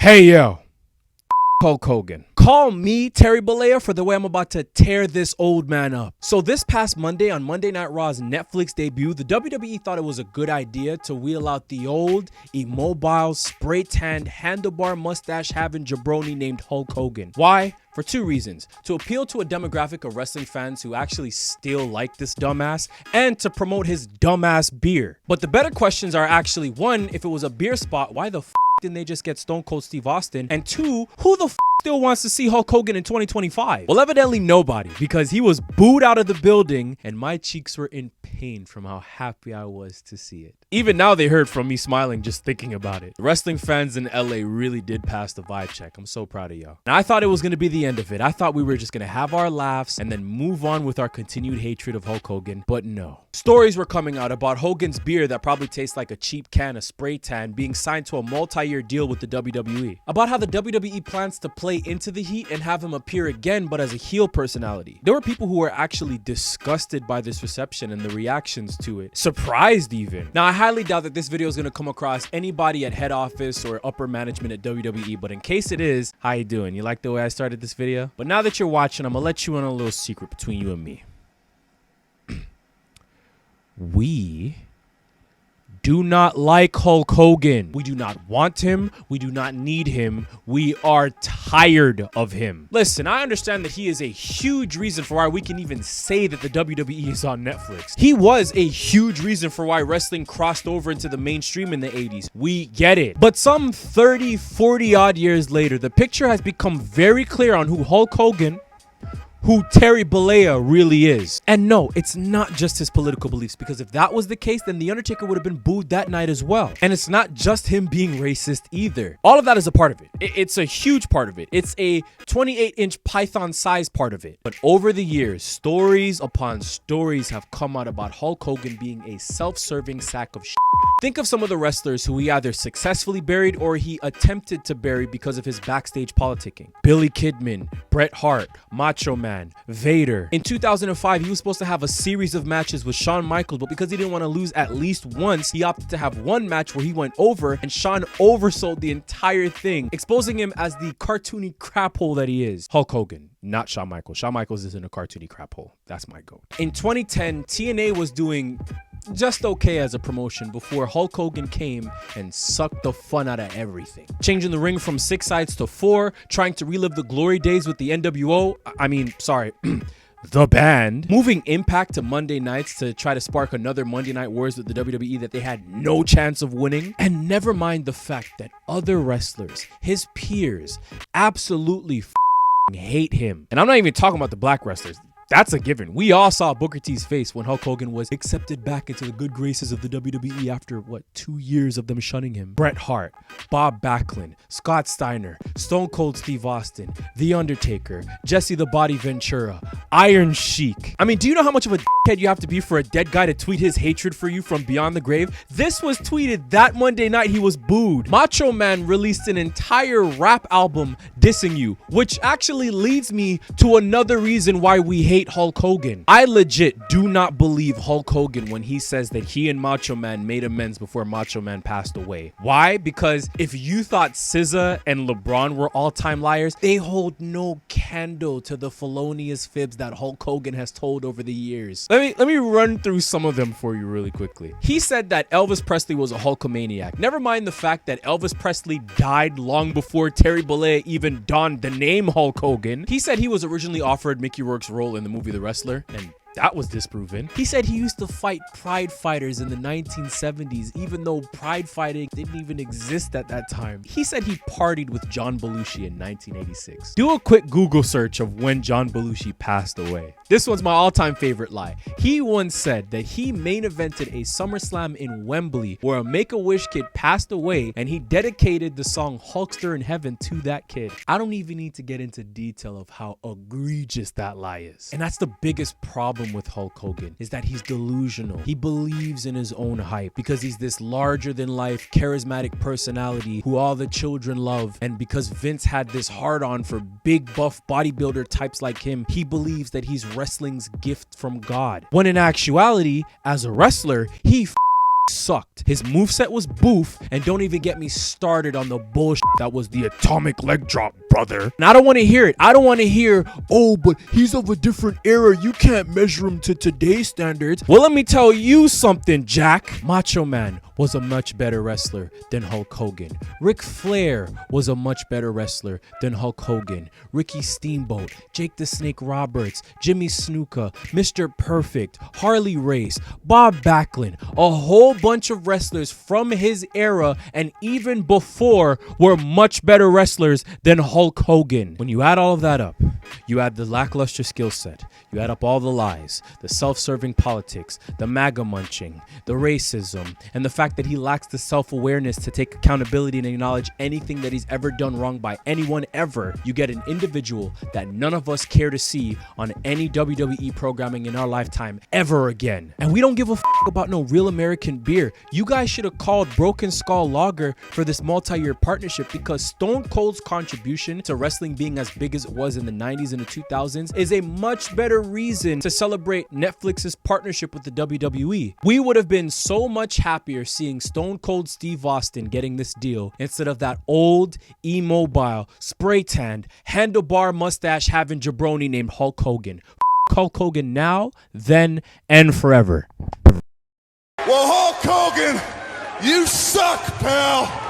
Hey yo, Hulk Hogan. Call me Terry Bollea for the way I'm about to tear this old man up. So this past Monday on Monday Night Raw's Netflix debut, the WWE thought it was a good idea to wheel out the old, immobile, spray-tanned, handlebar mustache having jabroni named Hulk Hogan. Why? For two reasons: to appeal to a demographic of wrestling fans who actually still like this dumbass, and to promote his dumbass beer. But the better questions are actually, one, if it was a beer spot, why the didn't they just get Stone Cold Steve Austin? And two, who the still wants to see Hulk Hogan in 2025? Well, evidently nobody, because he was booed out of the building and my cheeks were in pain from how happy I was to see it. Even now they heard from me smiling just thinking about it. The wrestling fans in LA really did pass the vibe check. I'm so proud of y'all. And I thought it was going to be the end of it. I thought we were just going to have our laughs and then move on with our continued hatred of Hulk Hogan, but no. Stories were coming out about Hogan's beer that probably tastes like a cheap can of spray tan being signed to a multi-year deal with the WWE. About how the WWE plans to play into the heat and have him appear again, but as a heel personality. There were people who were actually disgusted by this reception and the reactions to it. Surprised even. Now, I highly doubt that this video is going to come across anybody at head office or upper management at WWE, but in case it is, how you doing? You like the way I started this video? But now that you're watching, I'm going to let you in on a little secret between you and me. We do not like Hulk Hogan. We do not want him. We do not need him. We are tired of him. Listen, I understand that he is a huge reason for why we can even say that the WWE is on Netflix. He was a huge reason for why wrestling crossed over into the mainstream in the 80s. We get it. But some 30, 40 odd years later, the picture has become very clear on who Hulk Hogan, who Terry Bollea really is. And no, it's not just his political beliefs, because if that was the case, then The Undertaker would have been booed that night as well. And it's not just him being racist either. All of that is a part of it. It's a huge part of it. It's a 28-inch python-sized part of it. But over the years, stories upon stories have come out about Hulk Hogan being a self-serving sack of shit. Think of some of the wrestlers who he either successfully buried or he attempted to bury because of his backstage politicking. Billy Kidman, Bret Hart, Macho Man, Vader. In 2005, he was supposed to have a series of matches with Shawn Michaels, but because he didn't want to lose at least once, he opted to have one match where he went over and Shawn oversold the entire thing, exposing him as the cartoony crap hole that he is. Hulk Hogan, not Shawn Michaels. Shawn Michaels isn't a cartoony crap hole. That's my goat. In 2010, TNA was doing just okay as a promotion before Hulk Hogan came and sucked the fun out of everything. Changing the ring from 6 sides to 4, trying to relive the glory days with the NWO. The band. Moving Impact to Monday nights to try to spark another Monday Night Wars with the WWE that they had no chance of winning. And never mind the fact that other wrestlers, his peers, absolutely hate him. And I'm not even talking about the black wrestlers. That's a given. We all saw Booker T's face when Hulk Hogan was accepted back into the good graces of the WWE after, 2 years of them shunning him. Bret Hart, Bob Backlund, Scott Steiner, Stone Cold Steve Austin, The Undertaker, Jesse the Body Ventura, Iron Sheik. I mean, do you know how much of a dickhead you have to be for a dead guy to tweet his hatred for you from beyond the grave? This was tweeted that Monday night he was booed. Macho Man released an entire rap album dissing you, which actually leads me to another reason why we hate Hulk Hogan. I legit do not believe Hulk Hogan when he says that he and Macho Man made amends before Macho Man passed away. Why? Because if you thought SZA and LeBron were all-time liars, they hold no candle to the felonious fibs that Hulk Hogan has told over the years. Let me run through some of them for you really quickly. He said that Elvis Presley was a Hulkamaniac. Never mind the fact that Elvis Presley died long before Terry Bollea even donned the name Hulk Hogan. He said he was originally offered Mickey Rourke's role in the movie The Wrestler, and that was disproven. He said he used to fight pride fighters in the 1970s, even though pride fighting didn't even exist at that time. He said he partied with John Belushi in 1986. Do a quick Google search of when John Belushi passed away. This one's my all-time favorite lie. He once said that he main evented a SummerSlam in Wembley where a Make-A-Wish kid passed away, and he dedicated the song Hulkster in Heaven to that kid. I don't even need to get into detail of how egregious that lie is. And that's the biggest problem with Hulk Hogan, is that he's delusional. He believes in his own hype because he's this larger than life charismatic personality who all the children love, and because Vince had this hard on for big buff bodybuilder types like him, he believes that he's wrestling's gift from God, when in actuality, as a wrestler, he sucked. His moveset was boof, and don't even get me started on the bullshit that was the atomic leg drop, brother. And I don't want to hear it. I don't want to hear, oh, but he's of a different era. You can't measure him to today's standards. Well, let me tell you something, Jack. Macho Man was a much better wrestler than Hulk Hogan. Ric Flair was a much better wrestler than Hulk Hogan. Ricky Steamboat, Jake the Snake Roberts, Jimmy Snuka, Mr. Perfect, Harley Race, Bob Backlund, a whole bunch of wrestlers from his era and even before were much better wrestlers than Hulk Hogan. When you add all of that up, you add the lackluster skill set, you add up all the lies, the self-serving politics, the MAGA munching, the racism, and the fact that he lacks the self-awareness to take accountability and acknowledge anything that he's ever done wrong by anyone ever, you get an individual that none of us care to see on any WWE programming in our lifetime ever again. And we don't give a about no real American beer. You guys should have called Broken Skull Lager for this multi-year partnership, because Stone Cold's contribution to wrestling being as big as it was in the 90s and the 2000s is a much better reason to celebrate Netflix's partnership with the WWE. We would have been so much happier seeing Stone Cold Steve Austin getting this deal instead of that old, immobile, spray-tanned, handlebar mustache having jabroni named Hulk Hogan. Hulk Hogan now, then, and forever. Well, Hulk Hogan, you suck, pal.